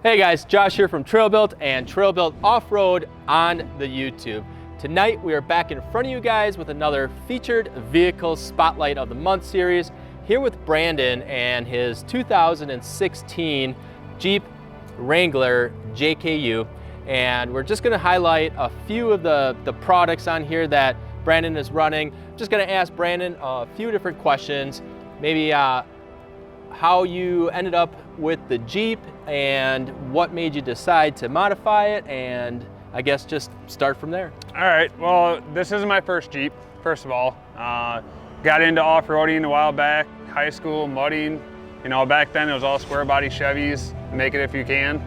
Hey guys, Josh here from Trail Built and Trail Built Off-Road on the YouTube. Tonight we are back in front of you guys with another featured vehicle spotlight of the month series, here with Brandon and his 2016 Jeep Wrangler JKU. And we're just gonna highlight a few of the products on here that Brandon is running. Just gonna ask Brandon a few different questions, maybe how you ended up with the Jeep and what made you decide to modify it, and I guess just start from there. All right, well, this isn't my first Jeep, first of all. Got into off-roading a while back, high school, mudding. You know, back then it was all square body Chevys, make it if you can,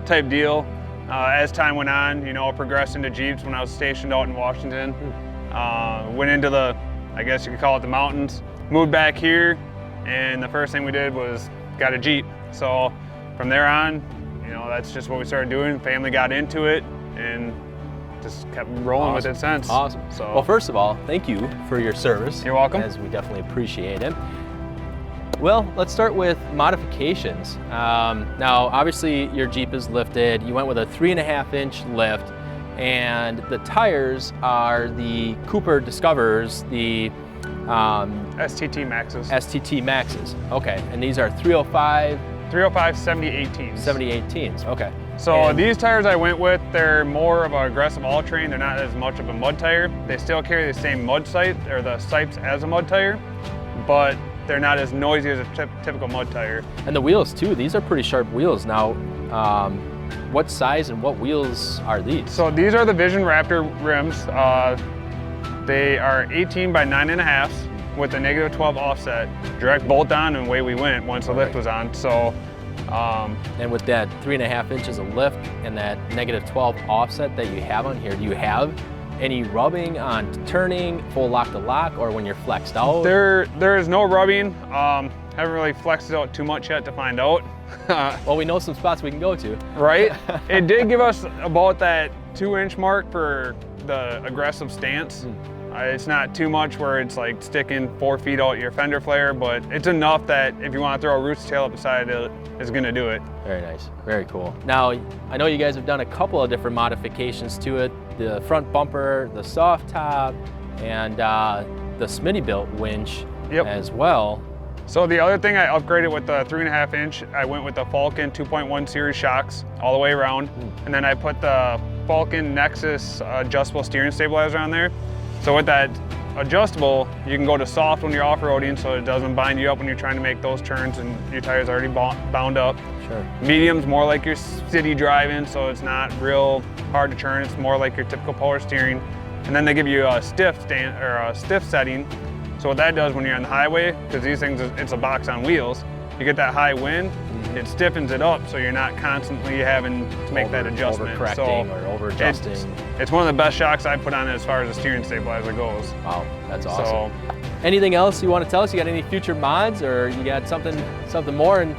type deal. As time went on, you know, progressed into Jeeps when I was stationed out in Washington. Went into the, I guess you could call it the mountains, moved back here, and the first thing we did was got a Jeep. So from there on, you know, that's just what we started doing. Family got into it and just kept rolling with it since. Awesome. So, well, first of all, thank you for your service. You're welcome. As we definitely appreciate it. Well, let's start with modifications. Now, obviously your Jeep is lifted. You went with a 3.5-inch lift, and the tires are the Cooper Discoverers, the STT Maxes. STT Maxes, okay. And these are 305? 305 7018s. 7018s, okay. So these tires I went with, they're more of an aggressive all-terrain. They're not as much of a mud tire. They still carry the same mud sight, or the sipes as a mud tire, but they're not as noisy as a typical mud tire. And the wheels too, these are pretty sharp wheels. Now, what size and what wheels are these? So these are the Vision Raptor rims. They are 18 by 9.5 with a -12 offset. Direct bolt on and away we went once the lift was on. So, and with that 3.5 inches of lift and that -12 offset that you have on here, do you have any rubbing on turning full lock to lock, or when you're flexed out? There is no rubbing. Haven't really flexed it out too much yet to find out. Well, we know some spots we can go to. Right? It did give us about that 2-inch mark for the aggressive stance. It's not too much where it's like sticking 4 feet out your fender flare, but it's enough that if you want to throw a roost tail up beside it, it's going to do it. Very nice, very cool. Now, I know you guys have done a couple of different modifications to it. The front bumper, the soft top, and the Smitty-built winch as well. So the other thing I upgraded with the 3.5-inch, I went with the Falcon 2.1 series shocks all the way around. And then I put the Falcon Nexus adjustable steering stabilizer on there. So with that adjustable, you can go to soft when you're off-roading, so it doesn't bind you up when you're trying to make those turns and your tire's already bound up. Sure. Medium's more like your city driving, so it's not real hard to turn. It's more like your typical power steering. And then they give you a stiff setting. So what that does when you're on the highway, because these things, it's a box on wheels, you get that high wind, it stiffens it up, so you're not constantly having to make that adjustment. Over-correcting or over-adjusting. It's one of the best shocks I put on it as far as the steering stabilizer goes. Wow, that's awesome. So, anything else you want to tell us? You got any future mods, or you got something more down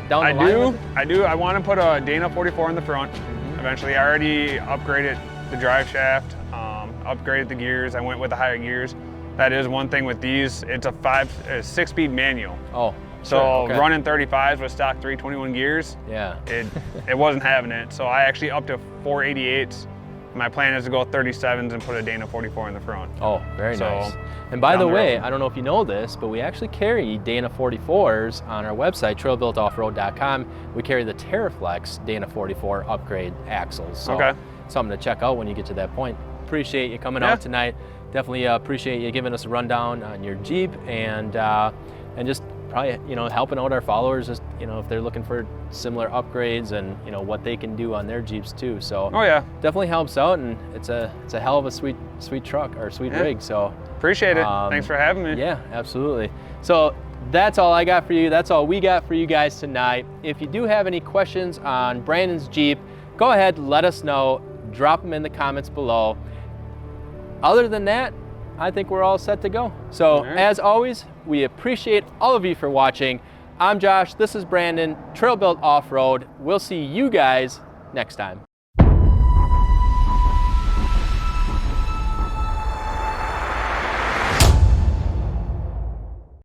the line? I do. I want to put a Dana 44 in the front. Eventually, I already upgraded the drive shaft, upgraded the gears. I went with the higher gears. That is one thing with these. It's a 6-speed manual. Oh. So running 35s with stock 321 gears, it wasn't having it. So I actually upped to 488s. My plan is to go 37s and put a Dana 44 in the front. Oh, very nice. And by the way, I don't know if you know this, but we actually carry Dana 44s on our website, trailbuiltoffroad.com. We carry the TerraFlex Dana 44 upgrade axles. So something to check out when you get to that point. Appreciate you coming out tonight. Definitely appreciate you giving us a rundown on your Jeep, and just probably, you know, helping out our followers, just, you know, if they're looking for similar upgrades and, you know, what they can do on their Jeeps too. So definitely helps out, and it's a hell of a sweet truck, or sweet rig. So appreciate it. Thanks for having me. Yeah, absolutely. So that's all I got for you. That's all we got for you guys tonight. If you do have any questions on Brandon's Jeep, go ahead, let us know. Drop them in the comments below. Other than that, I think we're all set to go. So as always, we appreciate all of you for watching. I'm Josh, this is Brandon, Trail Built Off-Road. We'll see you guys next time.